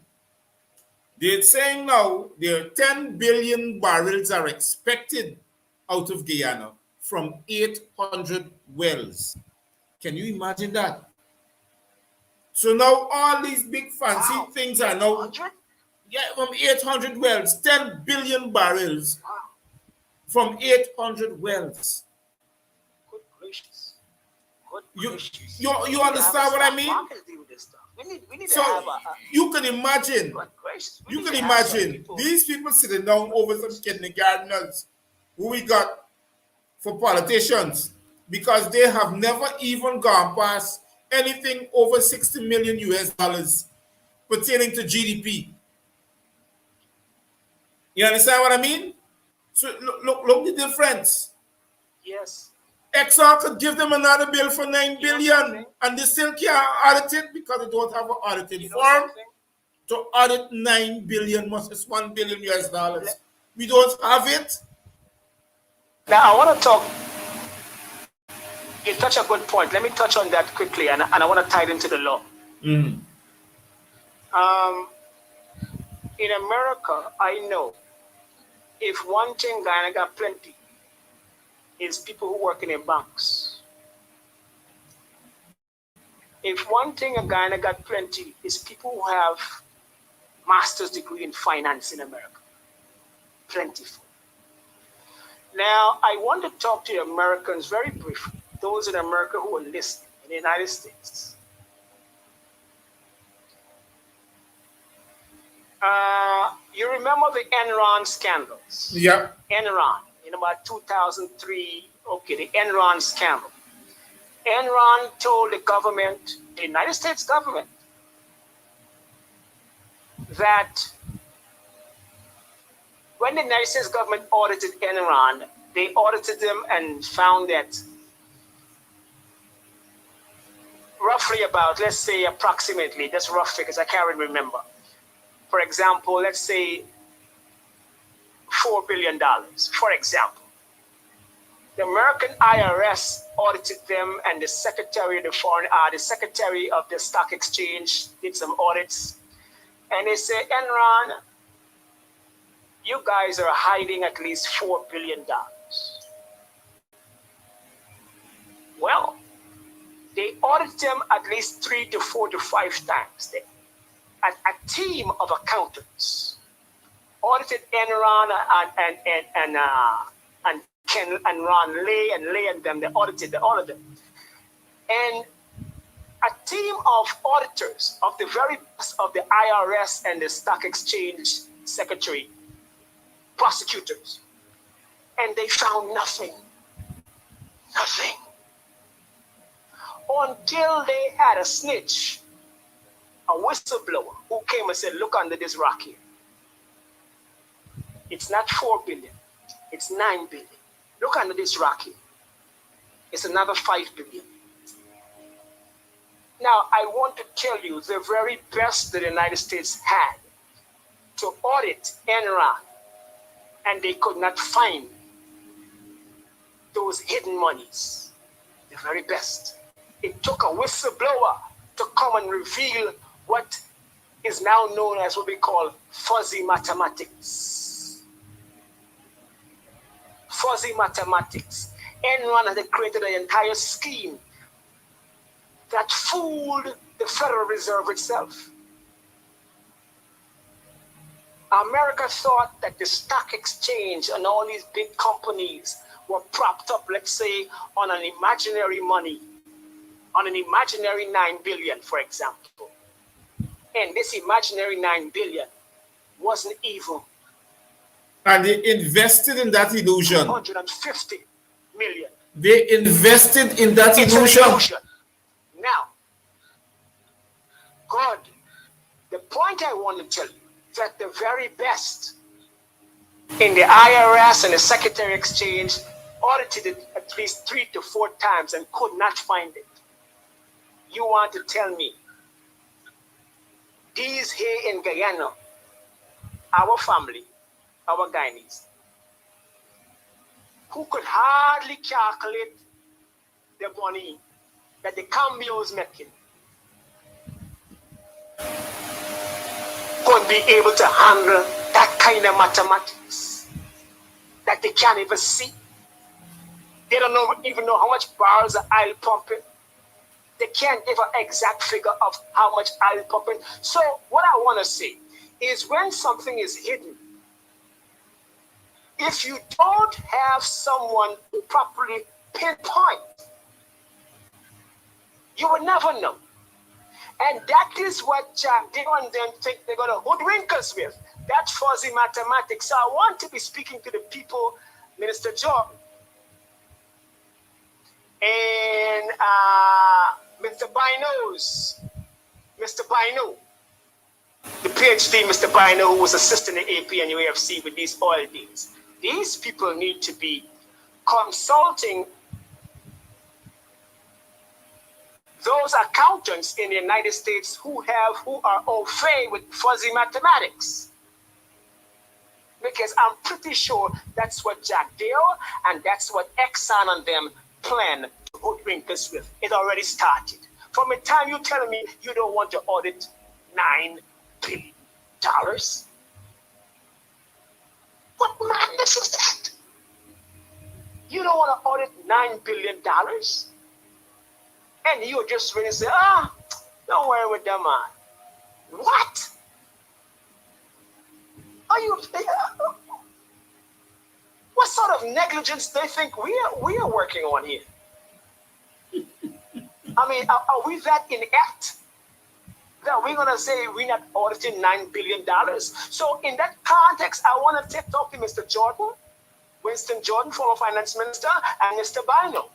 they're saying now their 10 billion barrels are expected out of Guyana from 800 wells. Can you imagine that? So now all these big fancy things are now from 800 wells, 10 billion barrels from 800 wells. Good gracious. You understand what I mean? We need so to have you can imagine. You can imagine these people sitting down over some kindergartners who we got for politicians, because they have never even gone past anything over 60 million US dollars pertaining to GDP. You understand what I mean? So look the difference. Yes. Exxon could give them another bill for 9 billion and they still can't audit it because they don't have an audited form. To audit 9 billion must 1 billion US dollars. We don't have it. Now I want to talk. You touch a good point. Let me touch on that quickly, and I want to tie it into the law. Mm. In America, I know if one thing Guyana got plenty is people who work in the banks. If one thing Guyana got plenty is people who have master's degree in finance in America. Plentiful. Now, I want to talk to the Americans very briefly, those in America who are listening in the United States. You remember the Enron scandals? Yeah. Enron, in about 2003, the Enron scandal. Enron told the government, the United States government, that when the United States government audited Enron, they audited them and found that roughly about, let's say approximately, that's rough figures, I can't really remember. For example, let's say $4 billion, for example. The American IRS audited them, and the Secretary of the Stock Exchange did some audits. And they say, Enron, you guys are hiding at least $4 billion. Well, they audited them at least 3 to 4 to 5 times. A team of accountants audited Enron and Ken and Ron Lay and them. They audited all of them. And a team of auditors of the very best of the IRS and the Stock Exchange Secretary, prosecutors, and they found nothing. Nothing. Until they had a snitch, a whistleblower, who came and said, look under this rock here. It's not 4 billion, it's 9 billion. Look under this rock here. It's another 5 billion. Now, I want to tell you the very best that the United States had to audit Enron, and they could not find those hidden monies. The very best. It took a whistleblower to come and reveal what is now known as what we call fuzzy mathematics. Fuzzy mathematics. Enron had created an entire scheme that fooled the Federal Reserve itself. America thought that the stock exchange and all these big companies were propped up, let's say, on an imaginary money, on an imaginary 9 billion, for example. And this imaginary 9 billion wasn't even And they invested in that illusion. 150 million. They invested in that It's illusion. an illusion. Now, God, the point I want to tell you that the very best in the IRS and the Secretary of Exchange audited it at least 3 to 4 times and could not find it. You want to tell me these here in Guyana, our family, our Guyanese, who could hardly calculate the money that the Cambio is making, could be able to handle that kind of mathematics that they can't even see. They don't even know how much barrels of oil pumping. They can't give an exact figure of how much oil pumping. So what I want to say is when something is hidden, if you don't have someone to properly pinpoint, you will never know. And that is what Jack Dale and them think they're going to hoodwink us with. That fuzzy mathematics. So I want to be speaking to the people, Minister Jordan, and Mr. Binos, Mr. Bino, the PhD Mr. Bino, who was assisting the AP and UAFC with these oil deals. These people need to be consulting those accountants in the United States who are au fait with fuzzy mathematics. Because I'm pretty sure that's what Jack Dale and that's what Exxon and them plan to hoodwink us with. It already started. From the time you're telling me you don't want to audit $9 billion. What madness is that? You don't want to audit $9 billion? And you just really say, don't worry with them, man. What? Are you? What sort of negligence do they think we are working on here? I mean, are we that inept that we're gonna say we're not auditing $9 billion? So in that context, I want to talk to Mr. Jordan, Winston Jordan, former finance minister, and Mr. Bino,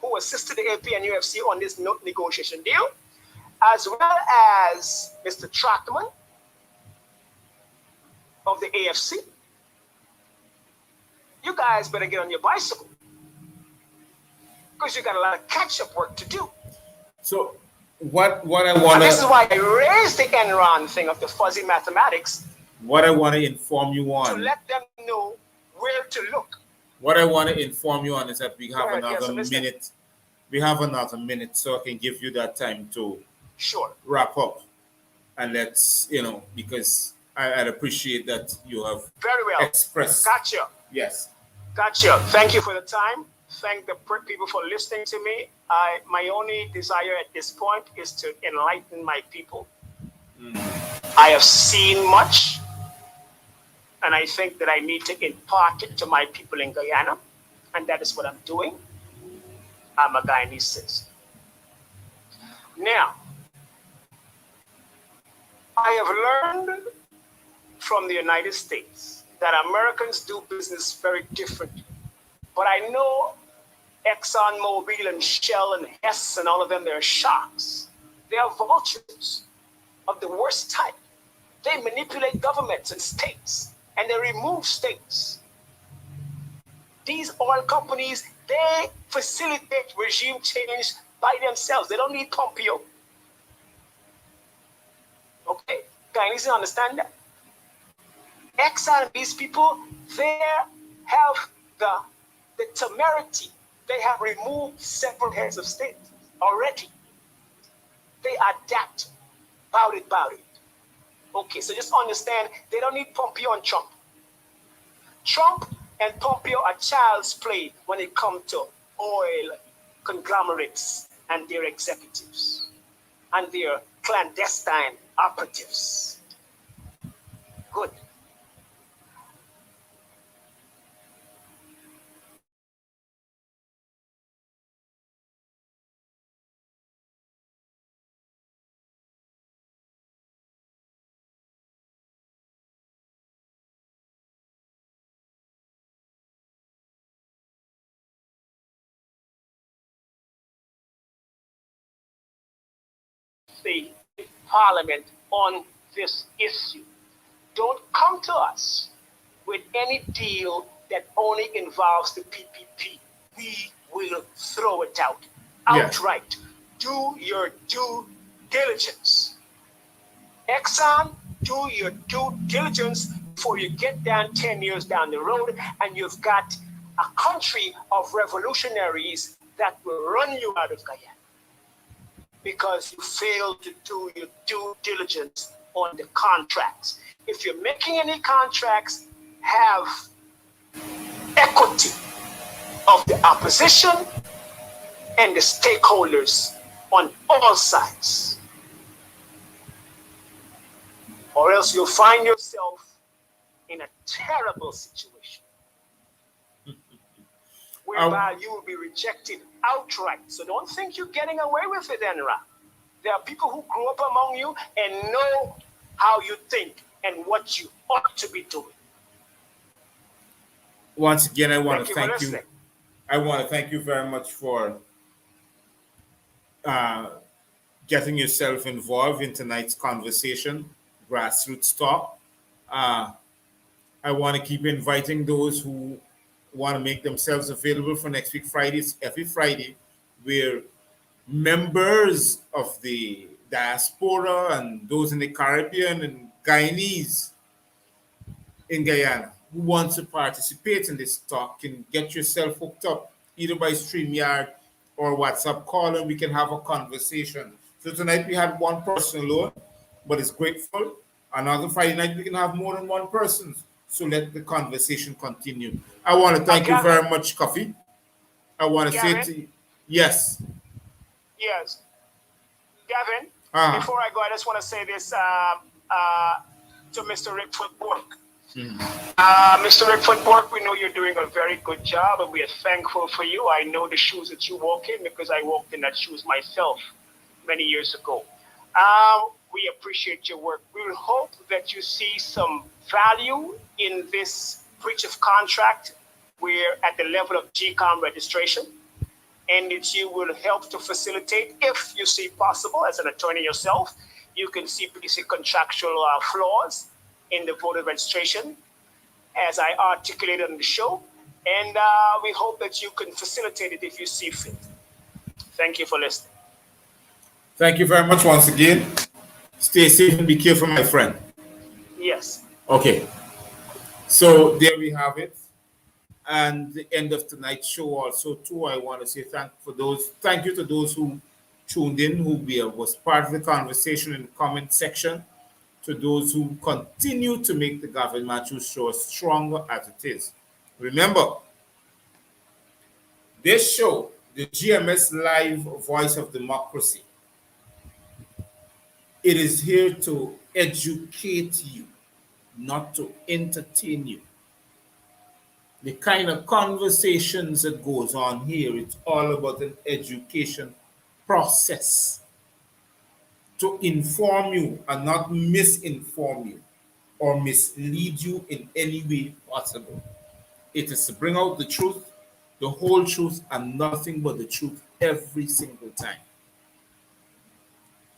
who assisted the AP and UFC on this negotiation deal, as well as Mr. Trackman of the AFC. You guys better get on your bicycle because you got a lot of catch-up work to do. So what I want to... This is why I raised the Enron thing of the fuzzy mathematics. What I want to inform you on... To let them know where to look. What I want to inform you on is that we have another minute. We have another minute, so I can give you that time to wrap up. And let's, because I'd appreciate that you have very well expressed. Gotcha. Yes. Gotcha. Thank you for the time. Thank the people for listening to me. My only desire at this point is to enlighten my people. I have seen much, and I think that I need to impart it to my people in Guyana, and that is what I'm doing. I'm a Guyanese citizen. Now, I have learned from the United States that Americans do business very differently. But I know Exxon Mobil and Shell and Hess and all of them, they're sharks. They are vultures of the worst type. They manipulate governments and states, and they remove states. These oil companies, they facilitate regime change by themselves. They don't need Pompeo. Okay? Guyanese understand that. Exxon, these people, they have the temerity. They have removed several heads of state already. They adapt. Bout it. Okay, so just understand, they don't need Pompeo and Trump. Trump and Pompeo are child's play when it comes to oil conglomerates and their executives and their clandestine operatives. Good. the Parliament on this issue. Don't come to us with any deal that only involves the PPP. We will throw it out outright. Do your due diligence. Exxon, do your due diligence before you get down 10 years down the road and you've got a country of revolutionaries that will run you out of Guyana because you failed to do your due diligence on the contracts. If you're making any contracts, have equity of the opposition and the stakeholders on all sides. Or else you'll find yourself in a terrible situation whereby you will be rejected outright. So don't think you're getting away with it, Enra. There are people who grew up among you and know how you think and what you ought to be doing. Once again, I want to thank you. I want to thank you very much for getting yourself involved in tonight's conversation, Grassroots Talk. I want to keep inviting those who want to make themselves available for next week Fridays. Every Friday, we're members of the diaspora and those in the Caribbean and Guyanese in Guyana who want to participate in this talk can get yourself hooked up either by StreamYard or WhatsApp call and we can have a conversation. So tonight we had one person alone, but it's grateful. Another Friday night we can have more than one person. So let the conversation continue. I want to thank you very much, Coffee. I want to say to you, yes. Yes. Gavin, before I go, I just want to say this to Mr. Rick Footwork. Mr. Rick Footwork, we know you're doing a very good job and we are thankful for you. I know the shoes that you walk in because I walked in that shoes myself many years ago. We appreciate your work. We hope that you see some value in this breach of contract. We're at the level of GCOM registration, and that you will help to facilitate, if you see possible, as an attorney yourself, you can see basic contractual flaws in the voter registration, as I articulated on the show, and we hope that you can facilitate it if you see fit. Thank you for listening. Thank you very much once again. Stay safe and be careful, my friend. Yes. Okay. So there we have it. And the end of tonight's show also too. I want to say thank you to those who tuned in, who was part of the conversation in the comment section, to those who continue to make the Gavin Matthews show stronger as it is. Remember, this show, the GMS Live Voice of Democracy, it is here to educate you, not to entertain you. The kind of conversations that goes on here, it's all about an education process to inform you and not misinform you or mislead you in any way possible. It is to bring out the truth, the whole truth, and nothing but the truth every single time.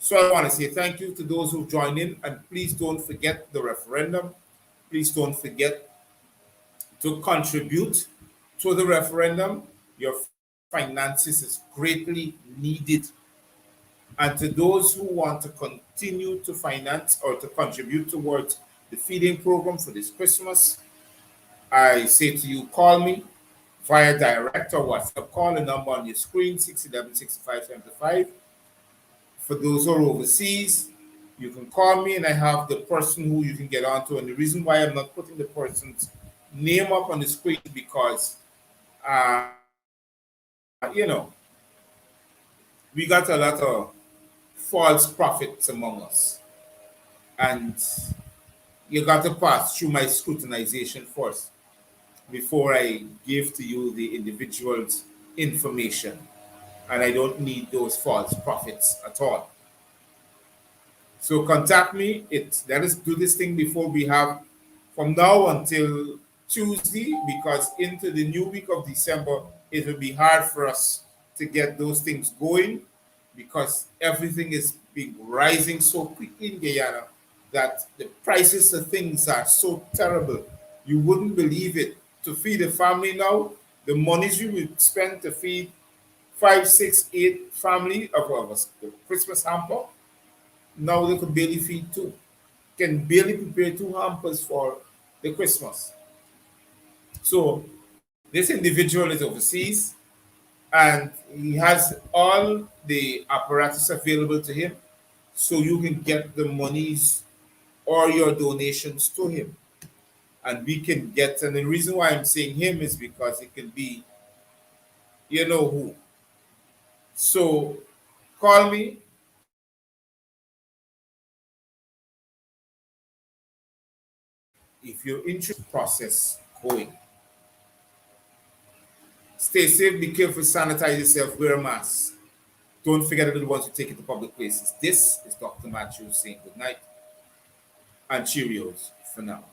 So I want to say thank you to those who joined in, and please don't forget the referendum. Please don't forget to contribute to the referendum. Your finances is greatly needed. And to those who want to continue to finance or to contribute towards the feeding program for this Christmas, I say to you, call me via direct or WhatsApp call, the number on your screen, 611-6575. For those who are overseas, you can call me and I have the person who you can get onto. And the reason why I'm not putting the person's name up on the screen because, we got a lot of false prophets among us. And you got to pass through my scrutinization first before I give to you the individual's information. And I don't need those false prophets at all. So contact me. Let us do this thing before we have from now until Tuesday, because into the new week of December, it will be hard for us to get those things going because everything is being rising so quickly in Guyana that the prices of things are so terrible. You wouldn't believe it. To feed a family now, the monies you would spend to feed 5, 6, 8 family of a Christmas hamper, now they could barely feed 2. Can barely prepare 2 hampers for the Christmas. So this individual is overseas and he has all the apparatus available to him, so you can get the monies or your donations to him. And we can get, and the reason why I'm saying him is because it can be, you know who. So call me. If you're interested process going. Stay safe, be careful, sanitize yourself, wear a mask. Don't forget the little ones to take it to public places. This is Dr. Matthews saying good night and Cheerios for now.